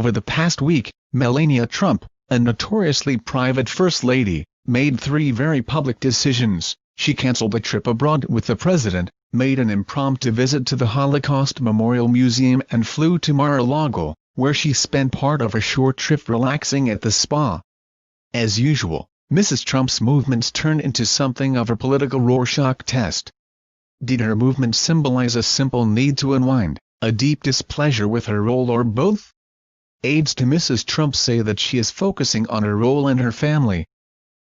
Over the past week, Melania Trump, a notoriously private First Lady, made 3 very public decisions. She canceled a trip abroad with the president, made an impromptu visit to the Holocaust Memorial Museum and flew to Mar-a-Lago, where she spent part of a short trip relaxing at the spa. As usual, Mrs. Trump's movements turned into something of a political Rorschach test. Did her movement symbolize a simple need to unwind, a deep displeasure with her role, or both? Aides to Mrs. Trump say that she is focusing on her role and her family.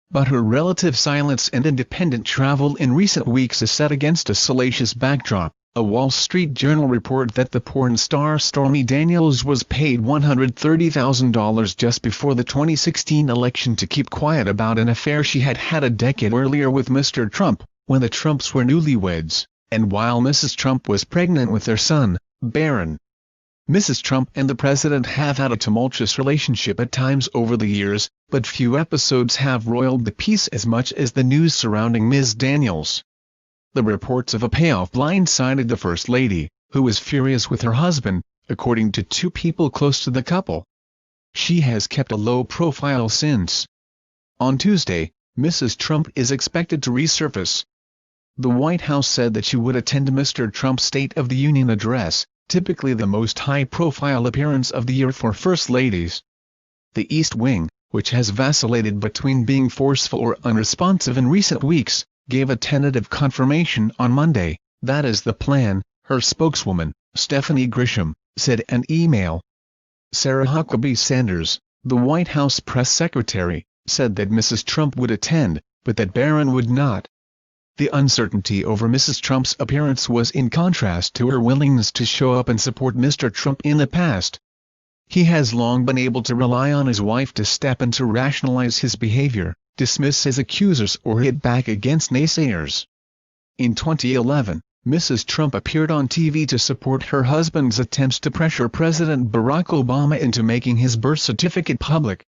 But her relative silence and independent travel in recent weeks is set against a salacious backdrop. A Wall Street Journal report that the porn star Stormy Daniels was paid $130,000 just before the 2016 election to keep quiet about an affair she had had a decade earlier with Mr. Trump, when the Trumps were newlyweds, and while Mrs. Trump was pregnant with their son, Barron. Mrs. Trump and the president have had a tumultuous relationship at times over the years, but few episodes have roiled the peace as much as the news surrounding Ms. Daniels. The reports of a payoff blindsided the First Lady, who was furious with her husband, according to 2 people close to the couple. She has kept a low profile since. On Tuesday, Mrs. Trump is expected to resurface. The White House said that she would attend Mr. Trump's State of the Union address, typically the most high-profile appearance of the year for First Ladies. The East Wing, which has vacillated between being forceful or unresponsive in recent weeks, gave a tentative confirmation on Monday. That is the plan, her spokeswoman, Stephanie Grisham, said in an email. Sarah Huckabee Sanders, the White House press secretary, said that Mrs. Trump would attend, but that Barron would not. The uncertainty over Mrs. Trump's appearance was in contrast to her willingness to show up and support Mr. Trump in the past. He has long been able to rely on his wife to step in to rationalize his behavior, dismiss his accusers, or hit back against naysayers. In 2011, Mrs. Trump appeared on TV to support her husband's attempts to pressure President Barack Obama into making his birth certificate public.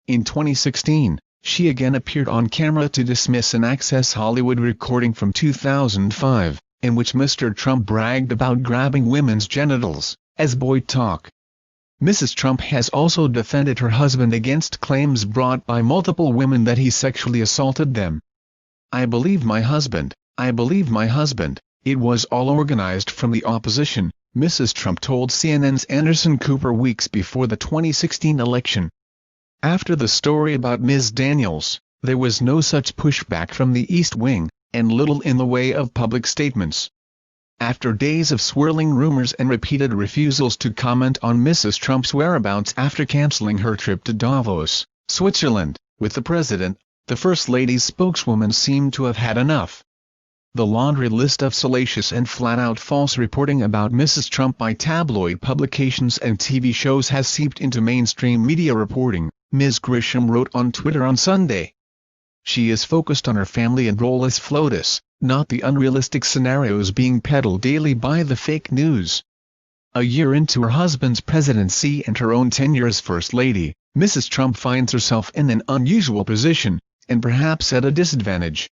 In 2016, she again appeared on camera to dismiss an Access Hollywood recording from 2005, in which Mr. Trump bragged about grabbing women's genitals, as boy talk. Mrs. Trump has also defended her husband against claims brought by multiple women that he sexually assaulted them. "I believe my husband, I believe my husband, it was all organized from the opposition," Mrs. Trump told CNN's Anderson Cooper weeks before the 2016 election. After the story about Ms. Daniels, there was no such pushback from the East Wing, and little in the way of public statements. After days of swirling rumors and repeated refusals to comment on Mrs. Trump's whereabouts after canceling her trip to Davos, Switzerland, with the president, the First Lady's spokeswoman seemed to have had enough. The laundry list of salacious and flat-out false reporting about Mrs. Trump by tabloid publications and TV shows has seeped into mainstream media reporting, Ms. Grisham wrote on Twitter on Sunday. She is focused on her family and role as FLOTUS, not the unrealistic scenarios being peddled daily by the fake news. A year into her husband's presidency and her own tenure as First Lady, Mrs. Trump finds herself in an unusual position, and perhaps at a disadvantage.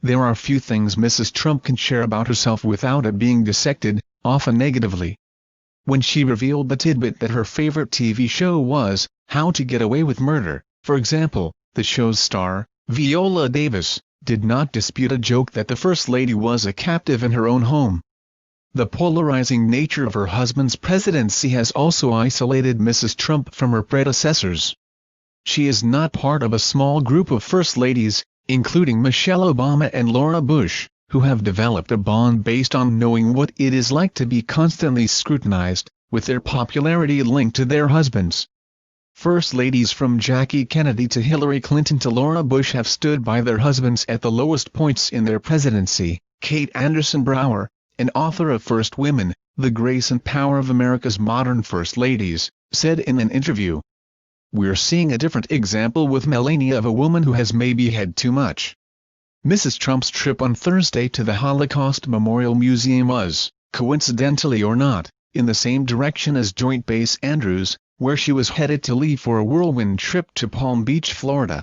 There are few things Mrs. Trump can share about herself without it being dissected, often negatively. When she revealed the tidbit that her favorite TV show was How to Get Away with Murder, for example, the show's star, Viola Davis, did not dispute a joke that the First Lady was a captive in her own home. The polarizing nature of her husband's presidency has also isolated Mrs. Trump from her predecessors. She is not part of a small group of First Ladies, including Michelle Obama and Laura Bush, who have developed a bond based on knowing what it is like to be constantly scrutinized, with their popularity linked to their husbands. First Ladies from Jackie Kennedy to Hillary Clinton to Laura Bush have stood by their husbands at the lowest points in their presidency. Kate Anderson Brower, an author of First Women, The Grace and Power of America's Modern First Ladies, said in an interview, "We're seeing a different example with Melania of a woman who has maybe had too much." Mrs. Trump's trip on Thursday to the Holocaust Memorial Museum was, coincidentally or not, in the same direction as Joint Base Andrews, where she was headed to leave for a whirlwind trip to Palm Beach, Florida.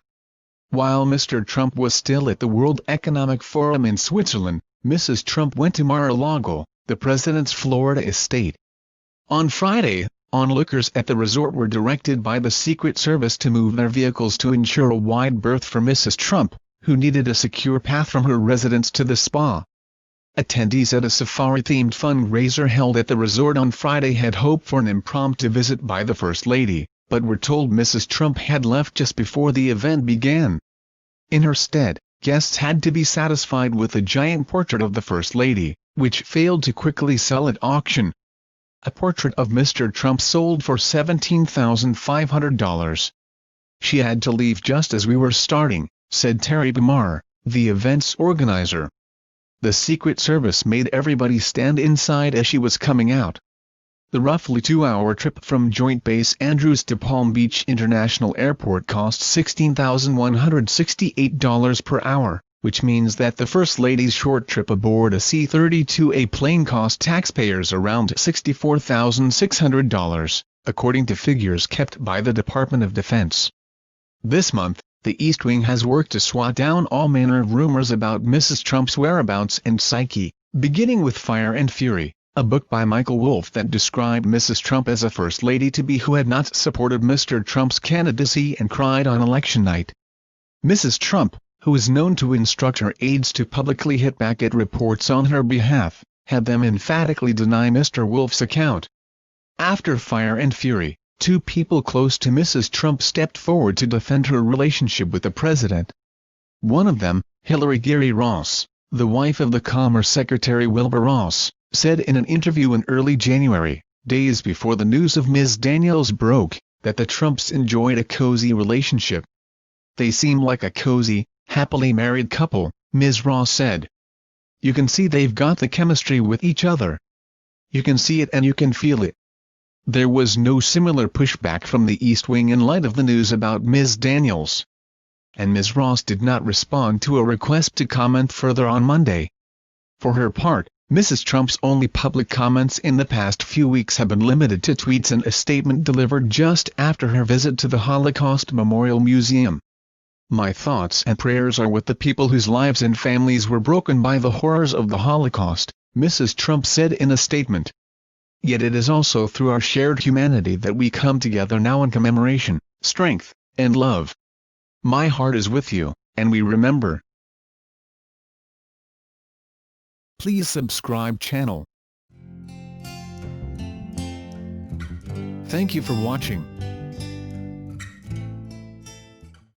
While Mr. Trump was still at the World Economic Forum in Switzerland, Mrs. Trump went to Mar-a-Lago, the president's Florida estate. On Friday, Onlookers at the resort were directed by the Secret Service to move their vehicles to ensure a wide berth for Mrs. Trump, who needed a secure path from her residence to the spa. Attendees at a safari-themed fundraiser held at the resort on Friday had hoped for an impromptu visit by the First Lady, but were told Mrs. Trump had left just before the event began. In her stead, guests had to be satisfied with a giant portrait of the First Lady, which failed to quickly sell at auction. A portrait of Mr. Trump sold for $17,500. "She had to leave just as we were starting," said Terry Bamar, the event's organizer. "The Secret Service made everybody stand inside as she was coming out." The roughly 2-hour trip from Joint Base Andrews to Palm Beach International Airport cost $16,168 per hour, which means that the First Lady's short trip aboard a C-32A plane cost taxpayers around $64,600, according to figures kept by the Department of Defense. This month, the East Wing has worked to swat down all manner of rumors about Mrs. Trump's whereabouts and psyche, beginning with Fire and Fury, a book by Michael Wolff that described Mrs. Trump as a First Lady-to-be who had not supported Mr. Trump's candidacy and cried on election night. Mrs. Trump, who is known to instruct her aides to publicly hit back at reports on her behalf, had them emphatically deny Mr. Wolff's account. After Fire and Fury, two people close to Mrs. Trump stepped forward to defend her relationship with the president. One of them, Hillary Gary Ross, the wife of the Commerce Secretary Wilbur Ross, said in an interview in early January, days before the news of Ms. Daniels broke, that the Trumps enjoyed a cozy relationship. "They seem like a cozy, happily married couple," Ms. Ross said. "You can see they've got the chemistry with each other. You can see it and you can feel it." There was no similar pushback from the East Wing in light of the news about Ms. Daniels. And Ms. Ross did not respond to a request to comment further on Monday. For her part, Mrs. Trump's only public comments in the past few weeks have been limited to tweets and a statement delivered just after her visit to the Holocaust Memorial Museum. "My thoughts and prayers are with the people whose lives and families were broken by the horrors of the Holocaust," Mrs. Trump said in a statement. "Yet it is also through our shared humanity that we come together now in commemoration, strength, and love. My heart is with you, and we remember." Please subscribe channel. Thank you for watching.